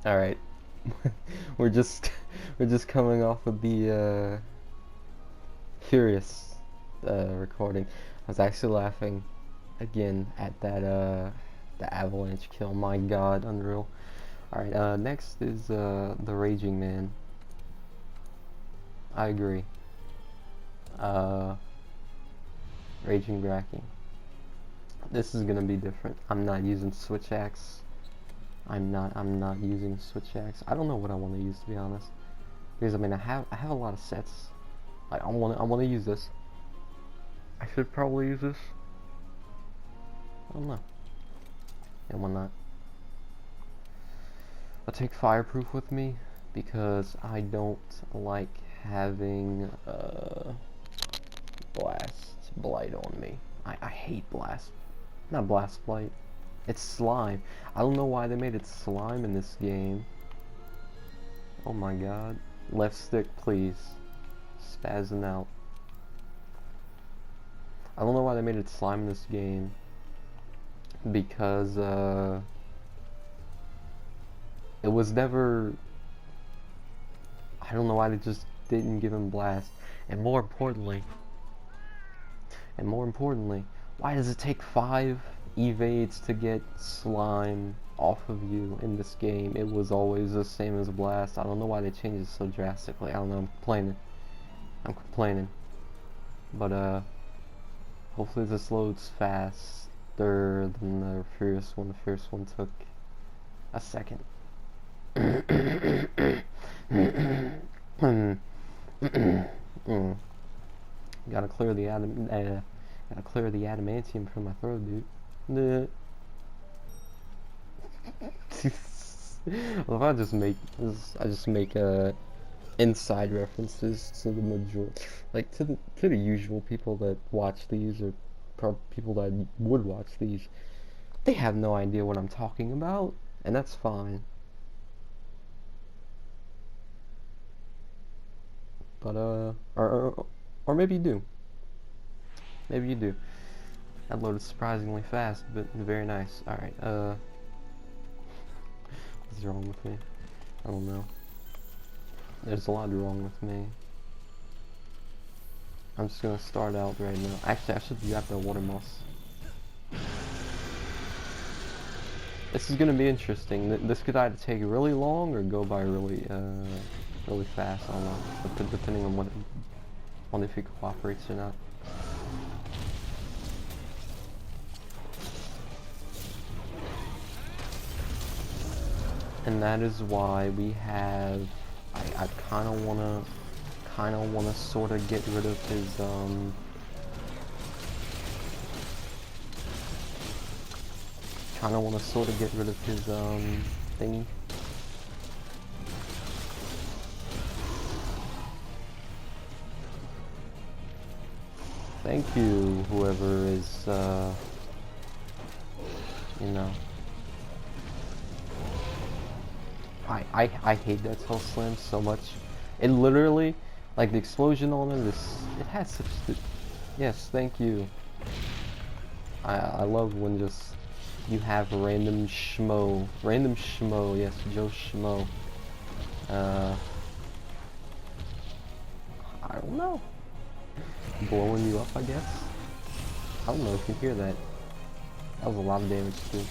All right, we're just we're just coming off of the Furious recording. I was actually laughing again at that the avalanche kill. My God, unreal. All right, next is the Raging Man. I agree. Uh, Raging Brachy. This is gonna be different. I'm not using switch axe. I'm not using switch axe. I don't know what I want to use, to be honest. Because I mean I have a lot of sets. Like I wanna use this. I should probably use this. I don't know. And why not? I'll take fireproof with me because I don't like having blast blight on me. I hate blast. Not blast blight. It's slime. I don't know why they made it slime in this game. Oh my god. Left stick, please. Spazzing out. I don't know why they made it slime in this game. Because, it was never... I don't know why they just didn't give him blast. And more importantly, why does it take 5 evades to get slime off of you in this game? It was always the same as blast. I don't know why they changed it so drastically. I don't know, I'm complaining. But hopefully this loads faster than the Furious one. The Furious one took a second. Gotta clear the adamantium from my throat, dude. Well, if I just make inside references to the majority, like to the usual people that watch these, or people that would watch these. They have no idea what I'm talking about, and that's fine. But or maybe you do. Maybe you do. That loaded surprisingly fast, but very nice. All right. What's wrong with me? I don't know. There's a lot wrong with me. I'm just gonna start out right now. Actually, I should grab the water moss. This is gonna be interesting. This could either take really long or go by really fast. I don't know, depending on if he cooperates or not. And that is why we have. I kind of wanna sort of get rid of his thingy. Thank you, whoever is, you know. I hate that Tail Slam so much. It literally, like the explosion on it, it has such, yes, thank you. I love when just, you have random schmo, yes, Joe Schmo. I don't know. Blowing you up, I guess? I don't know if you hear that. That was a lot of damage too.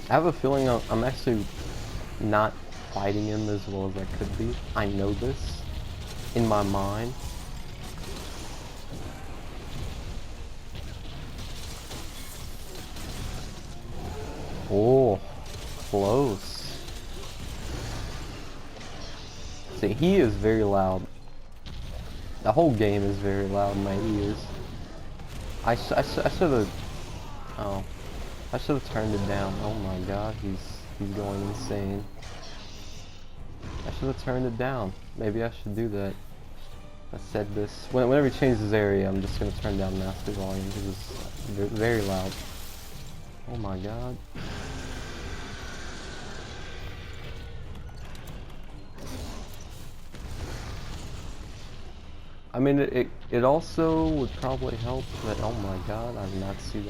I have a feeling I'm actually not fighting him as well as I could be. I know this in my mind. Oh, close. See, he is very loud. The whole game is very loud in my ears. I should have. Oh, I should have turned it down. Oh my God, he's going insane. I should have turned it down. Maybe I should do that. I said this. Whenever he changes area, I'm just gonna turn down master volume because it's very loud. Oh my God. I mean, it also would probably help that, oh my god, I did not see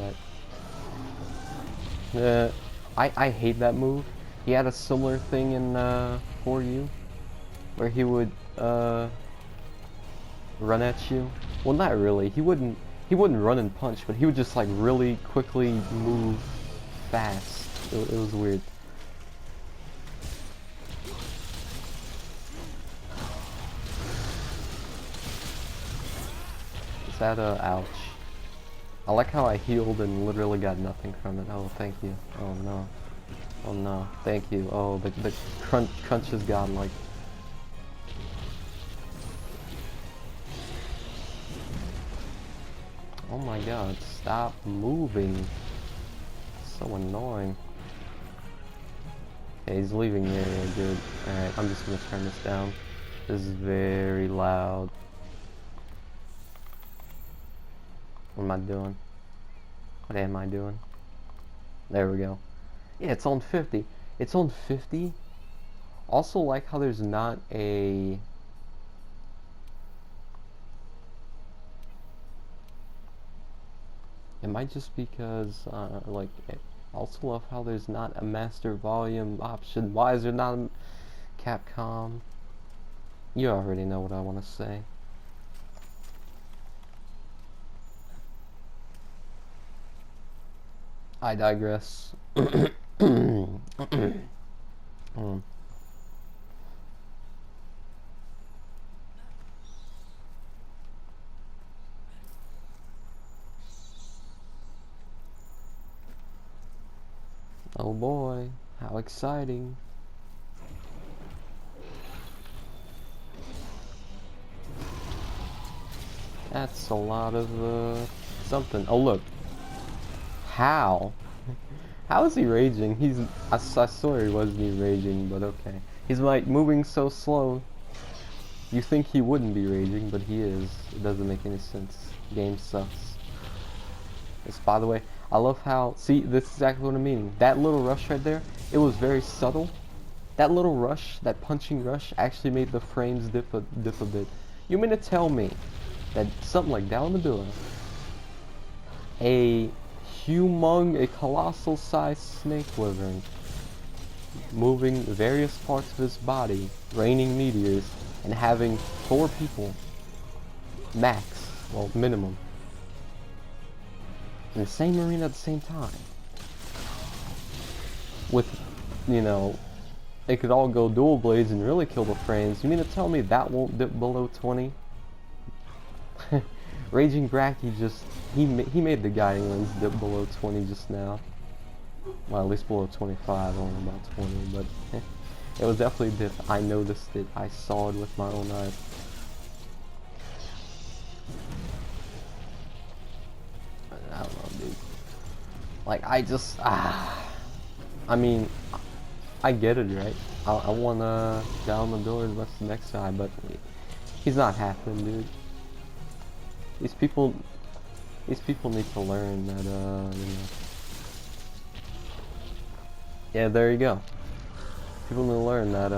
that. I hate that move. He had a similar thing in, For You, where he would, run at you. Well, not really. He wouldn't run and punch, but he would just, like, really quickly move fast. It was weird. Is that ouch? I like how I healed and literally got nothing from it. Oh, thank you. Oh no. Oh no. Thank you. Oh, the crunch is godlike. Oh my god, stop moving. So annoying. Okay, he's leaving the area, good. Alright, I'm just gonna turn this down. This is very loud. What am I doing? What am I doing? There we go. Yeah, it's on 50. It's on 50. Also like how there's not a... It might just because, like, also love how there's not a master volume option. Why is there not a Capcom? You already know what I want to say. I digress. Oh boy, how exciting. That's a lot of something. Oh look. How? How is he raging? I swear he wasn't even raging, but okay. He's like moving so slow. You think he wouldn't be raging, but he is. It doesn't make any sense. Game sucks. This, by the way, I love how, see, this is exactly what I mean. That little rush right there, it was very subtle. That little rush, that punching rush, actually made the frames dip a bit. You mean to tell me that something like down the door, a colossal sized snake wyvern moving various parts of his body, raining meteors, and having 4 people, max, well, minimum, in the same arena at the same time, with, you know, they could all go dual blades and really kill the frames. You mean to tell me that won't dip below 20? Raging Brachy just, he made the guiding lens dip below 20 just now. Well, at least below 25, only about 20, but it was definitely dip. I noticed it. I saw it with my own eyes. I don't know, dude. Like, I mean, I get it, right? I want to down the door as much as the next guy, but he's not happening, dude. These people need to learn that, you know. Yeah, there you go. People need to learn that,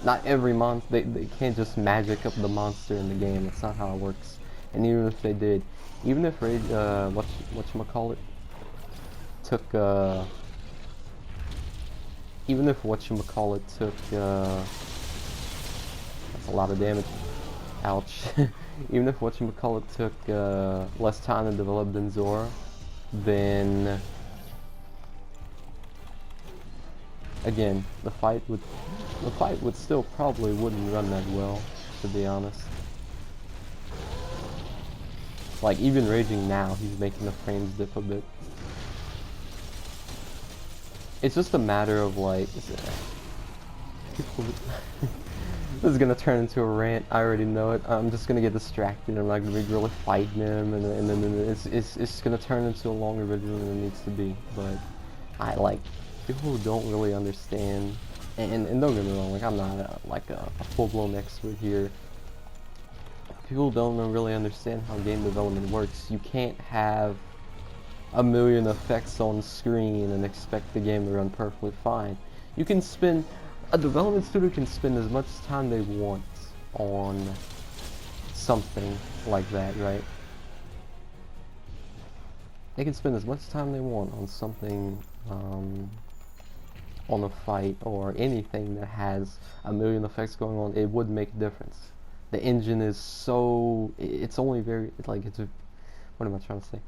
not every monster, they can't just magic up the monster in the game. That's not how it works. And even if they did, even if whatchamacallit took, even if whatchamacallit took, that's a lot of damage. Ouch. Even if whatchamacallit took less time to develop than Zora, then again, the fight would still probably wouldn't run that well, to be honest. Like, even raging now, he's making the frames dip a bit. It's just a matter of, like, this is gonna turn into a rant. I already know it. I'm just gonna get distracted. I'm not gonna be really fighting him, and then it's gonna turn into a longer video than it needs to be. But I like people who don't really understand, and don't get me wrong. Like, I'm not like a full-blown expert here. People don't really understand how game development works. You can't have a million effects on screen and expect the game to run perfectly fine. You can spend, a development studio can spend as much time they want on something like that, right? They can spend as much time they want on something, on a fight or anything that has a million effects going on. It would make a difference. The engine is so, it's only very, like, it's a, what am I trying to say?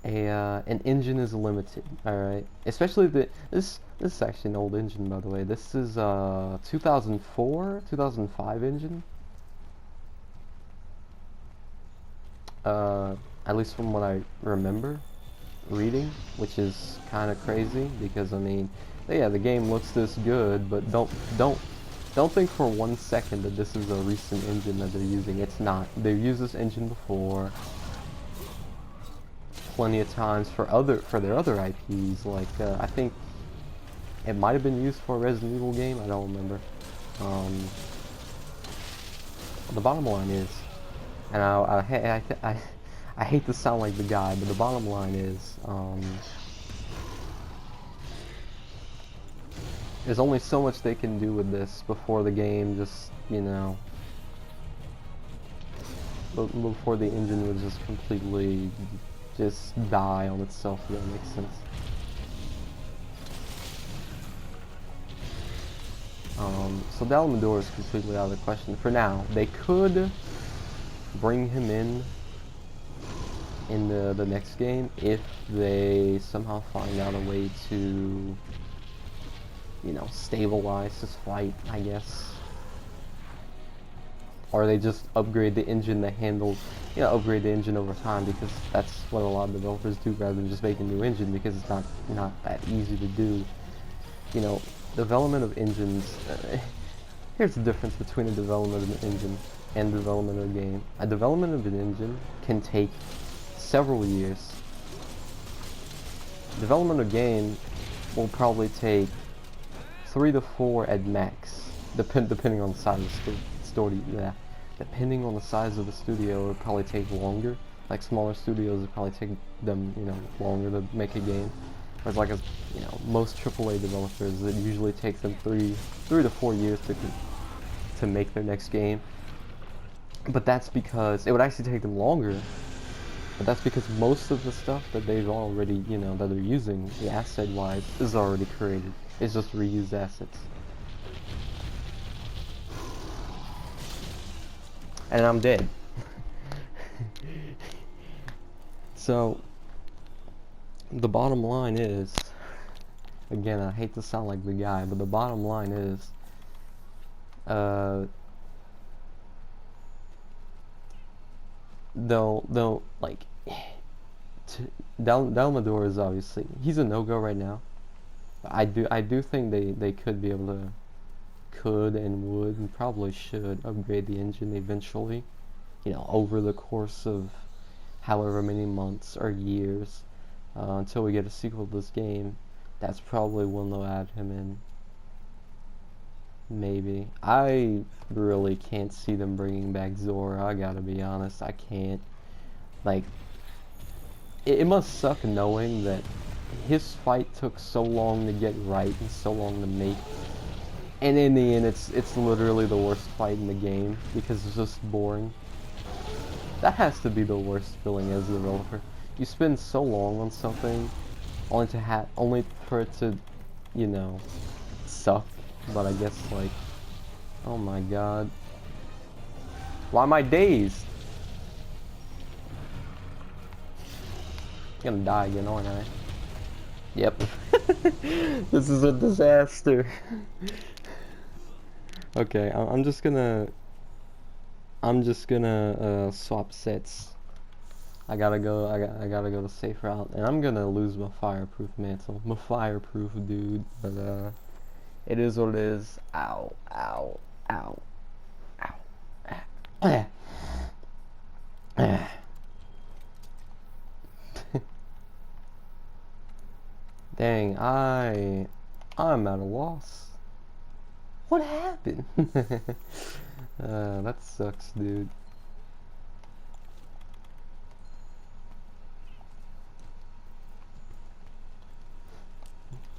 An engine is limited, all right. Especially this is actually an old engine, by the way. This is 2004, 2005 engine. At least from what I remember reading, which is kind of crazy because I mean, yeah, the game looks this good, but don't think for 1 second that this is a recent engine that they're using. It's not. They've used this engine before plenty of times for their other IPs. Like I think it might have been used for a Resident Evil game. I don't remember. The bottom line is, and I hate to sound like the guy, but the bottom line is, there's only so much they can do with this before the game just, you know, before the engine would just completely just die on itself, if that makes sense. So Dalmador is completely out of the question for now. They could bring him in the next game if they somehow find out a way to, you know, stabilize his fight, I guess. Or they just upgrade the engine that handles, you know, upgrade the engine over time, because that's what a lot of developers do rather than just make a new engine, because it's not that easy to do. You know, development of engines, here's the difference between a development of an engine and development of a game. A development of an engine can take several years. Development of a game will probably take 3 to 4 at max, depending on the size of the studio. Yeah, depending on the size of the studio, it would probably take longer. Like smaller studios, would probably take them, you know, longer to make a game. Whereas, like, you know, most AAA developers, it usually takes them 3 to 4 years to make their next game. But that's because it would actually take them longer. But that's because most of the stuff that they've already, you know, that they're using, the asset-wise, is already created. It's just reused assets. And I'm dead. So, the bottom line is, again, I hate to sound like the guy, but the bottom line is, they'll like, Dalmador is obviously, he's a no-go right now. I do think they could be able to, could and would and probably should upgrade the engine eventually, you know, over the course of however many months or years, until we get a sequel to this game. That's probably when they'll add him in. Maybe. I really can't see them bringing back Zora, I gotta be honest. I can't. Like, it must suck knowing that his fight took so long to get right and so long to make, and in the end it's literally the worst fight in the game because it's just boring. That has to be the worst feeling as a developer. You spend so long on something only for it to, you know, suck. But I guess, like, oh my god, why am I dazed? I'm gonna die again, aren't I? Yep. This is a disaster. Okay, I'm just gonna swap sets. I gotta go the safe route, and I'm gonna lose my fireproof mantle. I'm a fireproof dude, but it is what it is. Ow, ow, ow, ow. Dang, I'm at a loss. What happened? That sucks, dude.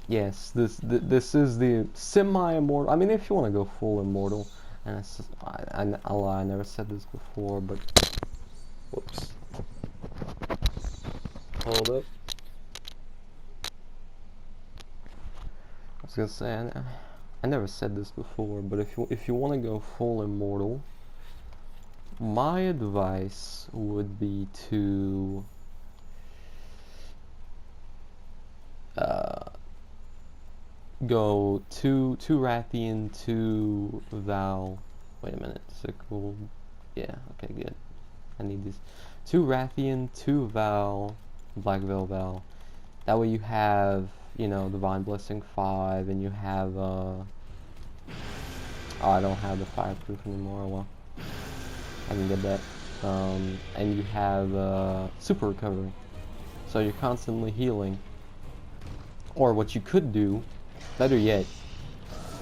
Yes, this is the semi-immortal. I mean, if you want to go full immortal, And it's just, I lie, I never said this before, but whoops. Hold up. I was gonna say, I never said this before, but if you want to go full immortal, my advice would be to go two Rathian, two Val. Wait a minute, sickle. Yeah, okay, good. I need these. Two Rathian, two Val, Black Veil Val. That way you have, you know, Divine Blessing 5, and you have, oh, I don't have the Fireproof anymore, well, I can get that. And you have, Super Recovery. So you're constantly healing. Or what you could do, better yet,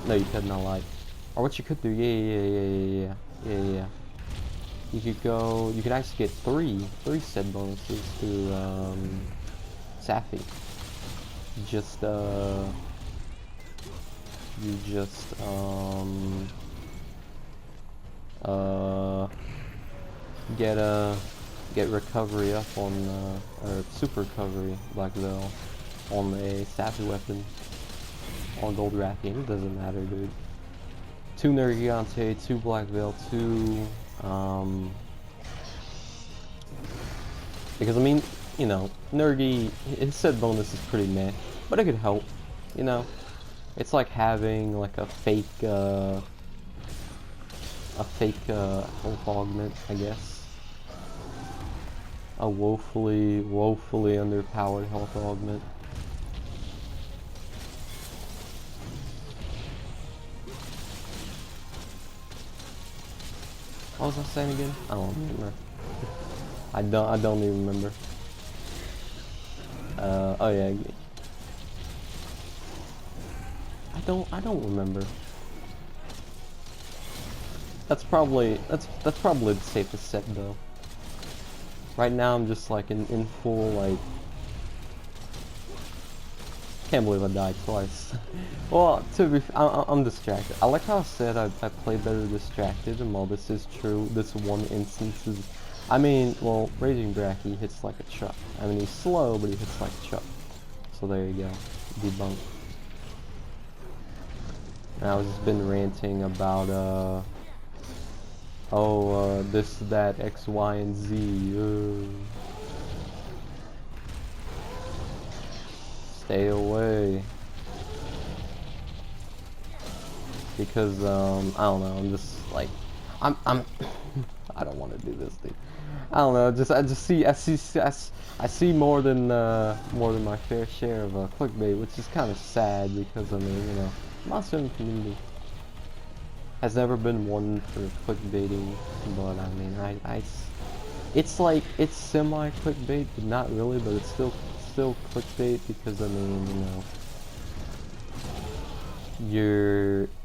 no, you could not lie. Or what you could do, yeah. You could go, you could actually get three set bonuses to, Safi. You just, get recovery up on, or super recovery, Black Veil, on a Safi weapon, on Gold Rathian, it doesn't matter, dude. 2 Nergigante, 2 Black Veil, 2, because I mean, you know, Nergi, his set bonus is pretty meh, but it could help, you know. It's like having like a fake health augment, I guess. A woefully underpowered health augment. What was I saying again? I don't remember. I don't even remember. Oh yeah. I don't remember. That's probably the safest set though. Right now I'm just like in full like. Can't believe I died twice. Well, I'm distracted. I like how I said I play better distracted, and while this is true, this one instance is. I mean, well, Raging Brachy hits like a truck. I mean, he's slow, but he hits like a truck. So there you go. Debunk. And I've just been ranting about, this, that, X, Y, and Z. Stay away. Because, I don't know, I'm just, like, I'm, I don't want to do this, dude. I don't know, I see more than my fair share of, clickbait, which is kind of sad, because, I mean, you know, Monster Hunter community has never been one for clickbaiting, but, I mean, it's like, it's semi-clickbait, but not really, but it's still clickbait, because, I mean, you know,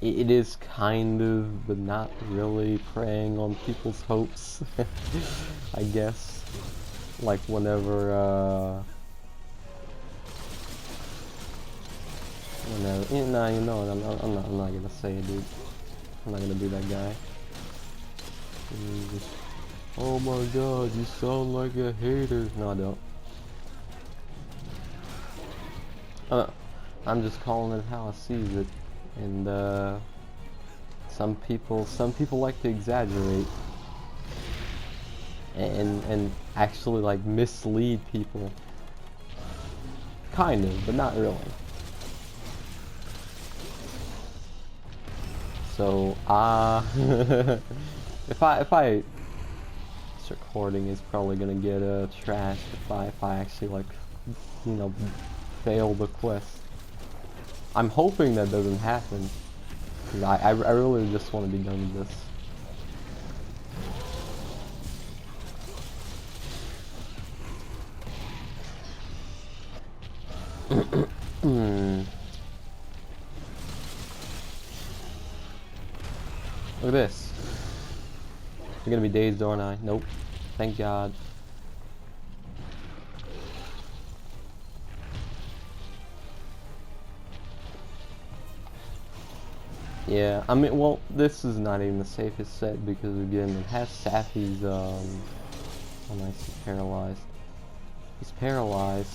it is kind of, but not really, preying on people's hopes, I guess. Like whenever, you know what, I'm not gonna say it, dude. I'm not gonna be that guy. Just, oh my god, you sound like a hater. No, I don't. I'm just calling it how I sees it. And some people like to exaggerate and actually like mislead people. Kind of, but not really. So if I this recording is probably gonna get trashed if I actually like, you know, fail the quest. I'm hoping that doesn't happen, because I really just want to be done with this. Look at this. You're gonna be dazed, aren't I? Nope. Thank God. Yeah, I mean, well, this is not even the safest set because again, it has Safi's, oh nice, he's paralyzed. He's paralyzed.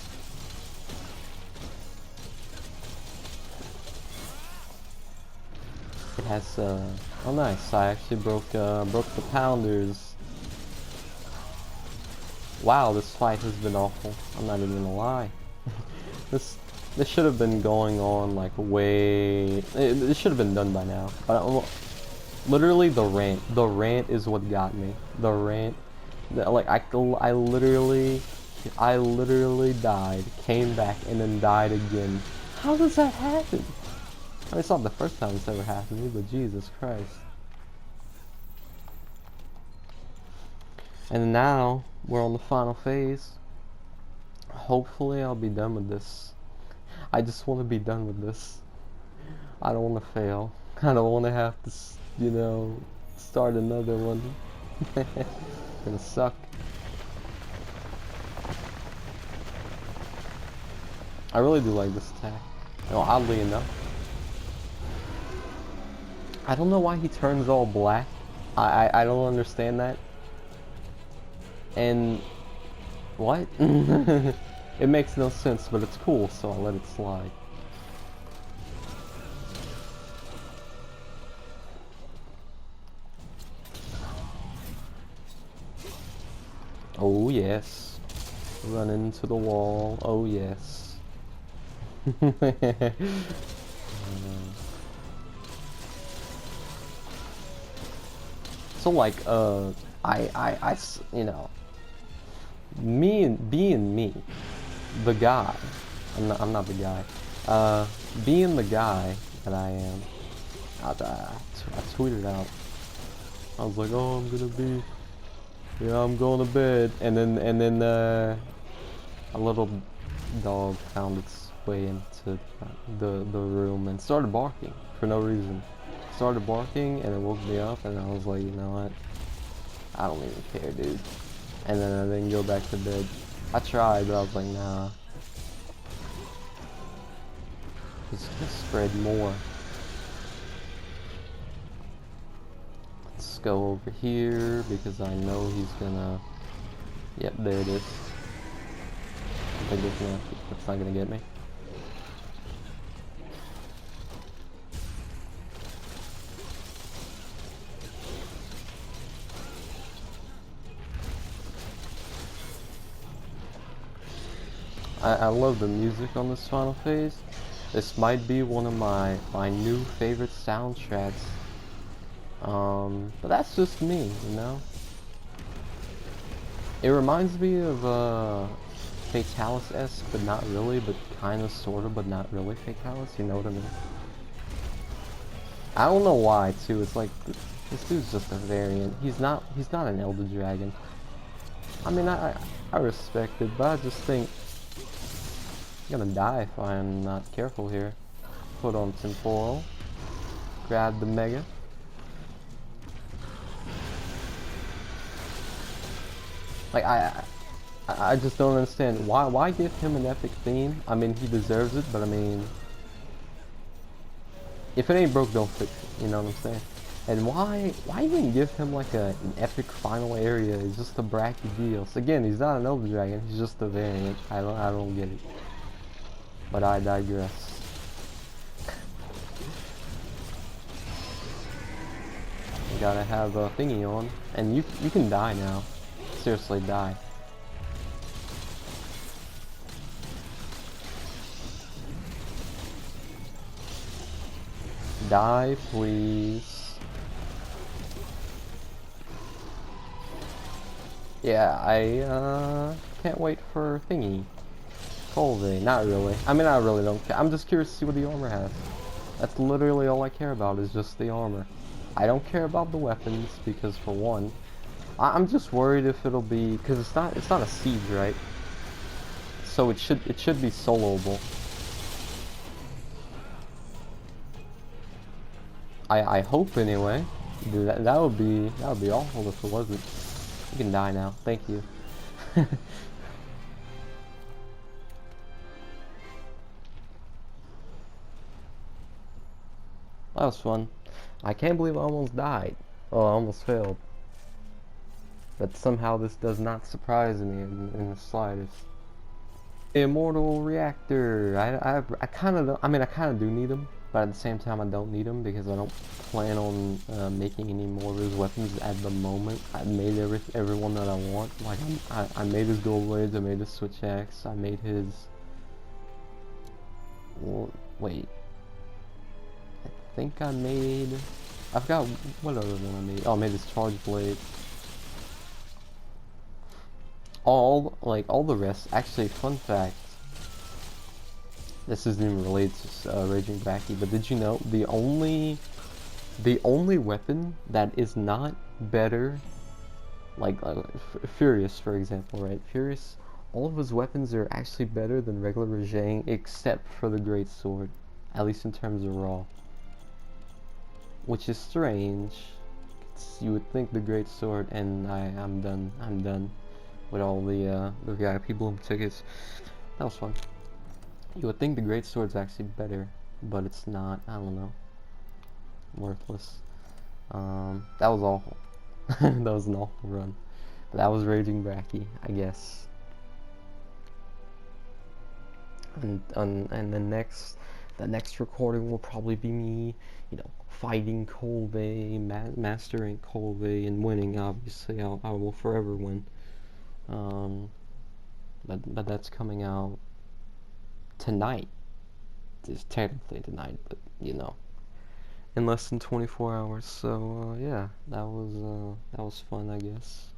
It has, oh nice, I actually broke the pounders. Wow, this fight has been awful. I'm not even gonna lie. This this should have been going on like way. It should have been done by now. But literally the rant. The rant is what got me. The rant. Like I literally died, came back, and then died again. How does that happen? I mean, it's not the first time it's ever happened to me, but Jesus Christ. And now we're on the final phase. Hopefully I'll be done with this. I just want to be done with this. I don't want to fail. I don't want to have to, you know, start another one. It's gonna suck. I really do like this attack. You know, oddly enough. I don't know why he turns all black. I don't understand that. And what? It makes no sense, but it's cool, so I'll let it slide. Oh yes. Run into the wall. Oh yes. So like, you know, being me, the guy. I'm not the guy. Being the guy that I am, I tweeted out. I was like, oh, I'm going to bed, and then a little dog found its way into the room and started barking for no reason. Started barking and it woke me up, and I was like, you know what? I don't even care, dude. And then I didn't go back to bed. I tried, but I was like, nah. It's gonna spread more. Let's go over here because I know he's gonna. Yep, there it is. I think it's not gonna get me. I love the music on this final phase. This might be one of my new favorite soundtracks. But that's just me, you know? It reminds me of Fatalis-esque, but not really, but kinda sorta, but not really Fatalis, you know what I mean? I don't know why too, it's like this dude's just a variant. He's not an Elder Dragon. I mean I respect it, but I just think I'm gonna die if I'm not careful here. Put on temporal. Grab the mega. Like I just don't understand why give him an epic theme. I mean he deserves it, but I mean if it ain't broke, don't fix it. You know what I'm saying? And why even give him like an epic final area? It's just a Brachydios. Again, he's not an Elder Dragon. He's just a variant. I don't get it. But I digress. You gotta have a thingy on, and you can die now. Seriously, die. Die, please. Yeah, I can't wait for thingy. Colvey, not really. I mean, I really don't care. I'm just curious to see what the armor has. That's literally all I care about is just the armor. I don't care about the weapons because, for one, I'm just worried if it'll be because it's not a siege, right? So it should be soloable. I hope anyway. Dude, that would be awful if it wasn't. You can die now. Thank you. That was fun. I can't believe I almost died. Oh, I almost failed. But somehow this does not surprise me in the slightest. Immortal reactor. I kind of. I mean, I kind of do need them, but at the same time, I don't need them because I don't plan on making any more of his weapons at the moment. I made everyone that I want. Like I made his dual blades. I made his switch axe. I made his. Well, wait. I think I made. I forgot what other one I made. Oh, I made his charge blade. All the rest. Actually, fun fact. This isn't even related to Raging Brachy, but did you know the only weapon that is not better, like Furious, for example, right? Furious, all of his weapons are actually better than regular Rajang, except for the Great Sword, at least in terms of raw, which is strange. You would think the Great Sword, and I'm done. I'm done with all the VIP bloom tickets. That was fun. You would think the Great Sword's actually better, but it's not. I don't know. Worthless. That was awful. That was an awful run. But that was Raging Brachy, I guess. And the next recording will probably be me, fighting Colvey, mastering Colvey, and winning. Obviously, I will forever win. But that's coming out tonight. It's technically tonight, but in less than 24 hours. So yeah, that was fun, I guess.